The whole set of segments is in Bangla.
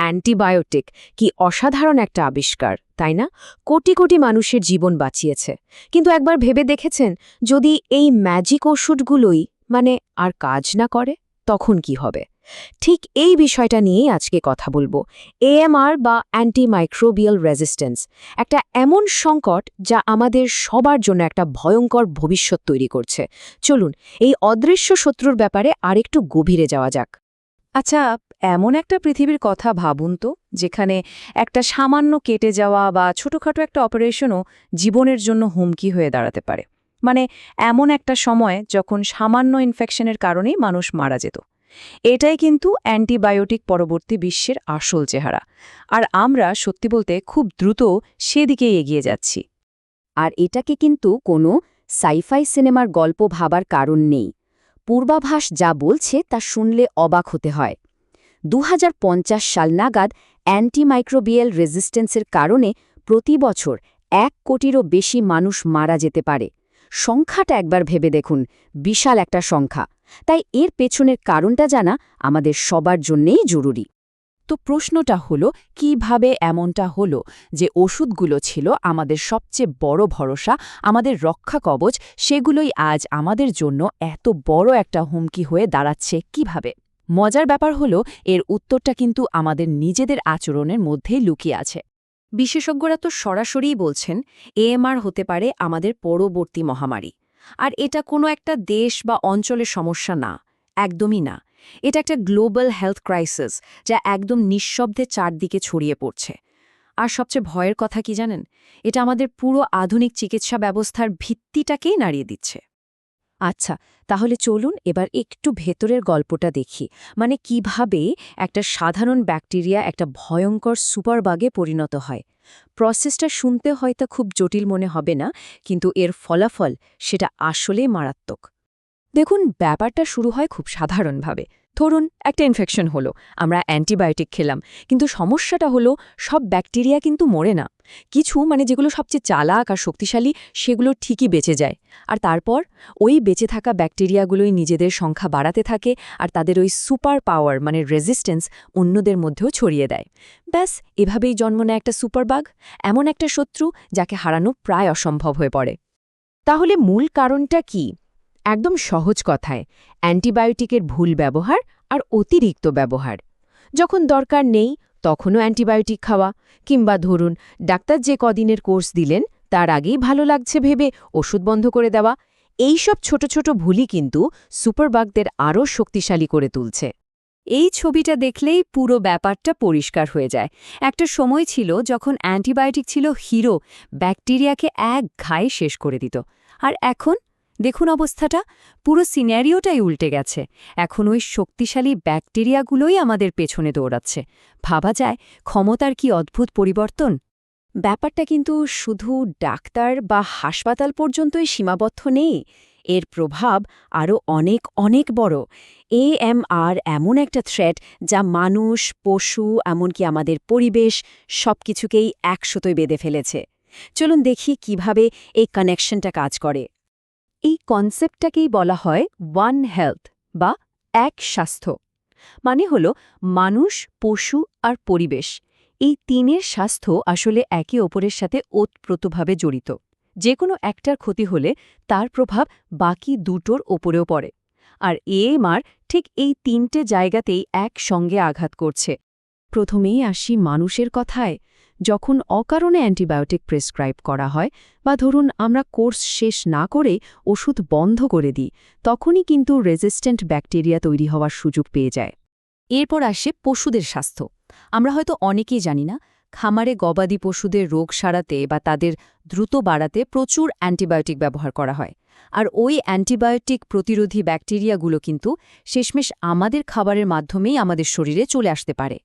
অ্যান্টিবায়োটিক কি অসাধারণ একটা আবিষ্কার, তাই না? কোটি কোটি মানুষের জীবন বাঁচিয়েছে। কিন্তু একবার ভেবে দেখেছেন, যদি এই ম্যাজিক ওষুধগুলোই আর কাজ না করে, তখন কি হবে? ঠিক এই বিষয়টা নিয়েই আজকে কথা বলবো। এএমআর বা অ্যান্টিমাইক্রোবিয়াল রেজিস্ট্যান্স একটা এমন সংকট যা আমাদের সবার জন্য একটা ভয়ঙ্কর ভবিষ্যৎ তৈরি করছে। চলুন এই অদৃশ্য শত্রুর ব্যাপারে আরেকটু গভীরে যাওয়া যাক। আচ্ছা, এমন একটা পৃথিবীর কথা ভাবুন তো, যেখানে একটা সামান্য কেটে যাওয়া বা ছোটখাটো একটা অপারেশনও জীবনের জন্য হুমকি হয়ে দাঁড়াতে পারে। এমন একটা সময় যখন সামান্য ইনফেকশনের কারণেই মানুষ মারা যেত। এটাই কিন্তু অ্যান্টিবায়োটিক পরবর্তী বিশ্বের আসল চেহারা। আর আমরা সত্যি বলতে খুব দ্রুত সেদিকেই এগিয়ে যাচ্ছি। আর এটাকে কিন্তু কোনো সাইফাই সিনেমার গল্প ভাবার কারণ নেই। পূর্বাভাস যা বলছে তা শুনলে অবাক হতে হয়। ২০৫০ সাল নাগাদ অ্যান্টিমাইক্রোবিয়াল রেজিস্ট্যান্সের কারণে প্রতি বছর ১ কোটিরও বেশি মানুষ মারা যেতে পারে। সংখ্যাটা একবার ভেবে দেখুন, বিশাল একটা সংখ্যা। তাই এর পেছনের কারণটা জানা আমাদের সবার জন্যেই জরুরি। তো প্রশ্নটা হলো, কিভাবে এমনটা হলো যে ওষুধগুলো ছিল আমাদের সবচেয়ে বড় ভরসা, আমাদের রক্ষা কবচ, সেগুলোই আজ আমাদের জন্য এত বড় একটা হুমকি হয়ে দাঁড়াচ্ছে কিভাবে? মজার ব্যাপার হলো, এর উত্তরটা কিন্তু আমাদের নিজেদের আচরণের মধ্যেই লুকিয়ে আছে। বিশেষজ্ঞরা তো সরাসরিই বলছেন, এএমআর হতে পারে আমাদের পরবর্তী মহামারী। আর এটা কোনো একটা দেশ বা অঞ্চলের সমস্যা না, একদমই না। এটা একটা গ্লোবাল হেলথ ক্রাইসিস, যা একদম নিঃশব্দে চারদিকে ছড়িয়ে পড়ছে। আর সবচেয়ে ভয়ের কথা কি জানেন? এটা আমাদের পুরো আধুনিক চিকিৎসা ব্যবস্থার ভিত্তিটাকেই নাড়িয়ে দিচ্ছে। আচ্ছা, তাহলে চলুন এবার একটু ভেতরের গল্পটা দেখি। কিভাবে একটা সাধারণ ব্যাকটেরিয়া একটা ভয়ঙ্কর সুপারবাগে পরিণত হয়। প্রসেসটা শুনতে হয়তো খুব জটিল মনে হবে না, কিন্তু এর ফলাফল সেটা আসলেই মারাত্মক। দেখুন, ব্যাপারটা শুরু হয় খুব সাধারণভাবে। ধরুন একটা ইনফেকশন হলো, আমরা অ্যান্টিবায়োটিক খেলাম, কিন্তু সমস্যাটা হলো সব ব্যাকটেরিয়া কিন্তু মরে না। কিছু যেগুলো সবচেয়ে চালাক আর শক্তিশালী, সেগুলো ঠিকই বেঁচে যায়। আর তারপর ওই বেঁচে থাকা ব্যাকটেরিয়াগুলোই নিজেদের সংখ্যা বাড়াতে থাকে, আর তাদের ওই সুপার পাওয়ার রেজিস্ট্যান্স অন্যদের মধ্যেও ছড়িয়ে দেয়। ব্যাস, এভাবেই জন্ম নেয় একটা সুপারবাগ, এমন একটা শত্রু যাকে হারানো প্রায় অসম্ভব হয়ে পড়ে। তাহলে মূল কারণটা কি? একদম সহজ কথায়, অ্যান্টিবায়োটিকের ভুল ব্যবহার আর অতিরিক্ত ব্যবহার। যখন দরকার নেই তখনও অ্যান্টিবায়োটিক খাওয়া, কিংবা ধরুন ডাক্তার যে কদিনের কোর্স দিলেন তার আগেই ভালো লাগছে ভেবে ওষুধ বন্ধ করে দেওয়া, এইসব ছোট ছোট ভুলই কিন্তু সুপারবাগদের আরও শক্তিশালী করে তুলছে। এই ছবিটা দেখলেই পুরো ব্যাপারটা পরিষ্কার হয়ে যায়। একটা সময় ছিল যখন অ্যান্টিবায়োটিক ছিল হিরো, ব্যাকটেরিয়াকে এক ঘায়ে শেষ করে দিত। আর এখন দেখুন অবস্থাটা, পুরো সিনারিওটাই উল্টে গেছে। এখন ওই শক্তিশালী ব্যাকটেরিয়াগুলোই আমাদের পেছনে দৌড়াচ্ছে। ভাবা যায় ক্ষমতার কি অদ্ভুত পরিবর্তন। ব্যাপারটা কিন্তু শুধু ডাক্তার বা হাসপাতাল পর্যন্তই সীমাবদ্ধ নেই। এর প্রভাব আরও অনেক অনেক বড়। এএমআর এমন একটা থ্রেট যা মানুষ, পশু, এমনকি আমাদের পরিবেশ সবকিছুকেই একসাথে বেঁধে ফেলেছে। চলুন দেখি কিভাবে এই কানেকশনটা কাজ করে। এই কনসেপ্টটাকেই বলা হয় ওয়ান হেলথ বা এক স্বাস্থ্য। হল মানুষ, পশু আর পরিবেশ, এই তিনের স্বাস্থ্য আসলে একে অপরের সাথে ওতপ্রোতভাবে জড়িত। যে কোনো একটার ক্ষতি হলে তার প্রভাব বাকি দুটোর ওপরেও পড়ে। আর এএমআর ঠিক এই তিনটে জায়গাতেই একসঙ্গে আঘাত করছে। প্রথমেই আসি মানুষের কথায়। যখন অকারণে অ্যান্টিবায়োটিক প্রেসক্রাইব করা হয়, বা ধরুন আমরা কোর্স শেষ না করে ওষুধ বন্ধ করে দিই, তখনই কিন্তু রেজিস্ট্যান্ট ব্যাকটেরিয়া তৈরি হওয়ার সুযোগ পেয়ে যায়। এরপর আসে পশুদের স্বাস্থ্য। আমরা হয়তো অনেকেই জানি না, খামারে গবাদি পশুদের রোগ সারাতে বা তাদের দ্রুত বাড়াতে প্রচুর অ্যান্টিবায়োটিক ব্যবহার করা হয়। আর ওই অ্যান্টিবায়োটিক প্রতিরোধী ব্যাকটেরিয়াগুলো কিন্তু শেষমেশ আমাদের খাবারের মাধ্যমেই আমাদের শরীরে চলে আসতে পারে।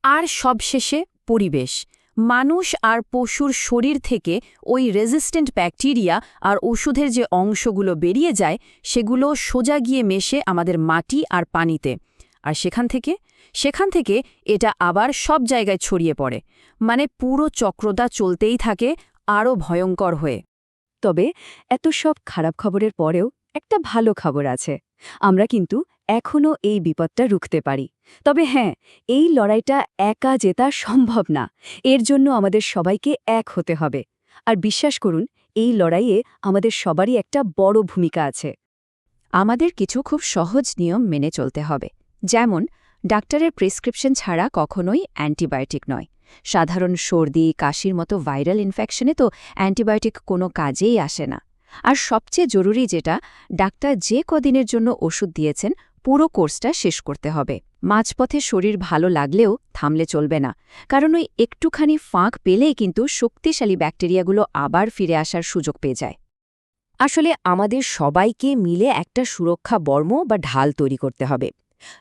আর সবশেষে পরিবেশ। মানুষ আর পশুর শরীর থেকে ওই রেজিস্ট্যান্ট ব্যাকটেরিয়া আর ওষুধের যে অংশগুলো বেরিয়ে যায়, সেগুলো সোজা গিয়ে মেশে আমাদের মাটি আর পানিতে। আর সেখান থেকে এটা আবার সব জায়গায় ছড়িয়ে পড়ে। পুরো চক্রটা চলতেই থাকে, আরও ভয়ঙ্কর হয়ে। তবে এত সব খারাপ খবরের পরেও একটা ভালো খবর আছে। আমরা কিন্তু এখনও এই বিপদটা রুখতে পারি। তবে হ্যাঁ, এই লড়াইটা একা জেতা সম্ভব না। এর জন্য আমাদের সবাইকে এক হতে হবে। আর বিশ্বাস করুন, এই লড়াইয়ে আমাদের সবারই একটা বড় ভূমিকা আছে। আমাদের কিছু খুব সহজ নিয়ম মেনে চলতে হবে, যেমন ডাক্তারের প্রেসক্রিপশন ছাড়া কখনোই অ্যান্টিবায়োটিক নয়। সাধারণ সর্দি কাশির মতো ভাইরাল ইনফেকশনে তো অ্যান্টিবায়োটিক কোনো কাজেই আসে না। আর সবচেয়ে জরুরি যেটা, ডাক্তার যে কদিনের জন্য ওষুধ দিয়েছেন পুরো কোর্সটা শেষ করতে হবে। মাঝপথে শরীর ভালো লাগলেও থামলে চলবে না, কারণ ওই একটুখানি ফাঁক পেলেই কিন্তু শক্তিশালী ব্যাকটেরিয়াগুলো আবার ফিরে আসার সুযোগ পেয়ে যায়। আসলে আমাদের সবাইকে মিলে একটা সুরক্ষা বর্ম বা ঢাল তৈরি করতে হবে।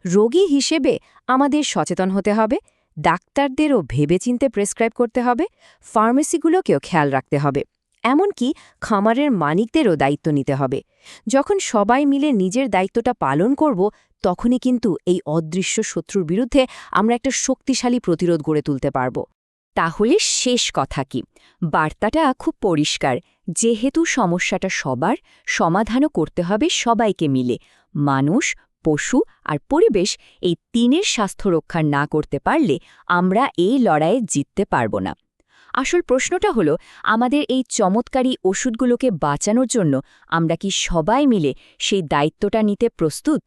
রোগী হিসেবে আমাদের সচেতন হতে হবে, ডাক্তারদেরও ভেবেচিন্তে প্রেসক্রাইব করতে হবে, ফার্মেসিগুলোকেও খেয়াল রাখতে হবে, এমনকি খামারের মালিকদেরও দায়িত্ব নিতে হবে। যখন সবাই মিলে নিজের দায়িত্বটা পালন করব, তখনই কিন্তু এই অদৃশ্য শত্রুর বিরুদ্ধে আমরা একটা শক্তিশালী প্রতিরোধ গড়ে তুলতে পারব। তাহলে শেষ কথা কি? বার্তাটা খুব পরিষ্কার। যেহেতু সমস্যাটা সবার, সমাধানও করতে হবে সবাইকে মিলে। মানুষ, পশু আর পরিবেশ, এই তিনের স্বাস্থ্য রক্ষা না করতে পারলে আমরা এই লড়াইয়ে জিততে পারব না। আসল প্রশ্নটা হলো, আমাদের এই চমৎকারী ওষুধগুলোকে বাঁচানোর জন্য আমরা কি সবাই মিলে সেই দায়িত্বটা নিতে প্রস্তুত?